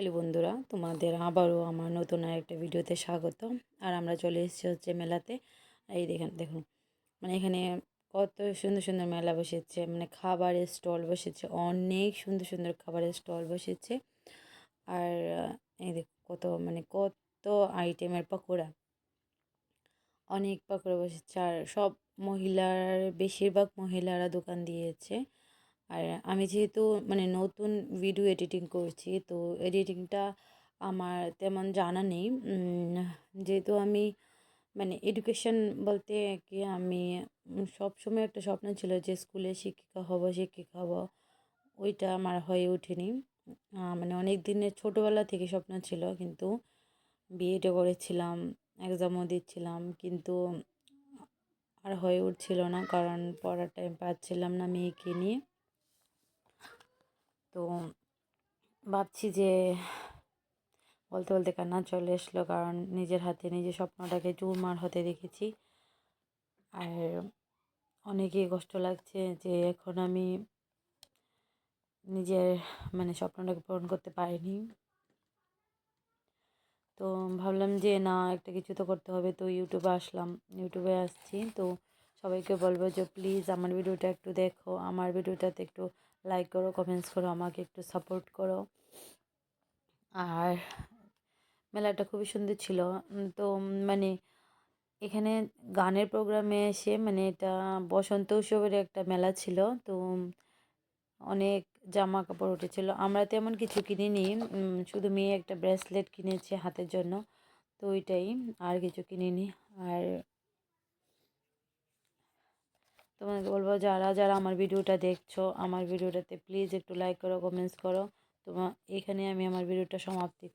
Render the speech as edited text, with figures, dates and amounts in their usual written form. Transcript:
Hello বন্ধুরা, তোমাদের আবারও আমার নতুন আরেকটা ভিডিওতে স্বাগত। আর আমরা চলে এসেছি হচ্ছে মেলাতে। এই দেখেন দেখুন, মানে এখানে কত সুন্দর সুন্দর মেলা বসেছে, মানে খাবারের স্টল বসেছে, অনেক সুন্দর সুন্দর খাবারের স্টল বসেছে। আর এই দেখ কত মানে কত আইটেমের পকোড়া, অনেক পকোড়া বসেছে। আর সব মহিলার, বেশিরভাগ মহিলারা দোকান দিয়েছে। আর আমি যেহেতু মানে নতুন ভিডিও এডিটিং করছি, তো এডিটিংটা আমার তেমন জানা নেই। যেহেতু আমি মানে এডুকেশন বলতে কি আমি সব সময় একটা স্বপ্ন ছিল যে স্কুলে শিক্ষিকা হব, শিক্ষিকা হব। ওইটা আমার হয়ে ওঠেনি। মানে অনেক দিনের ছোটোবেলা থেকে স্বপ্ন ছিল, কিন্তু বিএডও করেছিলাম, এক্সামও দিচ্ছিলাম, কিন্তু আর হয়ে উঠছিল না, কারণ পড়ার টাইম পাচ্ছিলাম না মেয়েকে নিয়ে। তো ভাবছি যে বলতে বলতে কান্না চলে আসলো, কারণ নিজের হাতে নিজের স্বপ্নটাকে চুরমার হতে দেখেছি। আর অনেকই কষ্ট লাগছে যে এখন আমি নিজের মানে স্বপ্নটাকে পূরণ করতে পারিনি। তো ভাবলাম যে না, একটা কিছু তো করতে হবে। তো ইউটিউবে আসলাম, ইউটিউবে আসছি। তো সবাইকে বলবো যে প্লিজ আমার ভিডিওটা একটু দেখো, আমার ভিডিওটাতে একটু লাইক করো, কমেন্টস করো, আমাকে একটু সাপোর্ট করো। আর মেলাটা খুবই সুন্দর ছিল। তো মানে এখানে গানের প্রোগ্রামে এসে, মানে এটা বসন্ত উৎসবের একটা মেলা ছিল। তো অনেক জামা কাপড় উঠেছিল। আমরা তেমন কিছু কিনিনি, শুধু মেয়ে একটা ব্রেসলেট কিনেছে হাতের জন্য, তো ওইটাই, আর কিছু কিনিনি। আর তোমাকে বলবো যারা যারা আমার ভিডিওটা দেখছো, আমার ভিডিওটাতে প্লিজ একটু লাইক করো, কমেন্টস করো। তোমার এখানে আমি আমার ভিডিওটা সমাপ্তি